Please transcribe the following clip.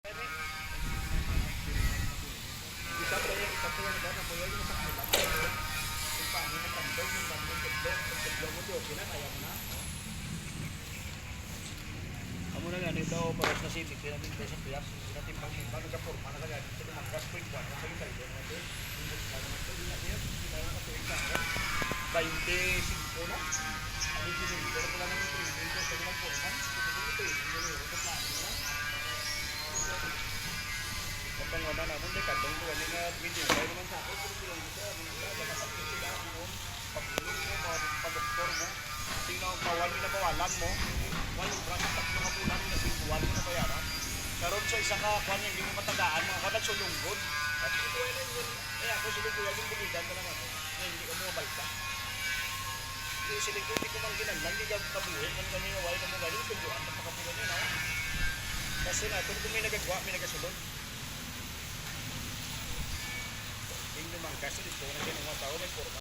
Amo na nga nito para sa civic kaya din sa piyas natin pang sa forma na kaya dito ng gas point 1 sa kita dito natin imbes na naman ito na niya kita na sa isa 25 no ali din pero pala naman ito dito sa mga forma ito ito sa kapag wala na muna kadong ko ani nga video kaya naman sa ako pero dito mga kapatid sila mo pagpulong mo pag-doktor mo sino kawali na bawalan mo walang braso tatlo ka punan na sibuan mo na bayaran karon sa isa ka kwan yung hindi mo matagaan mga kanag sulunggod at ito ay ako sulunggoy yung bulidan ka lang ako hindi ka mo balta yung silingkod hindi ko mang ginaglang hindi ka kabuhin man kanina wala ka mo galing sulungan at makapunan yun ako kasi na kung may nagagawa may nagasulod hindi naman kasi dito na siya ng mga tao may forma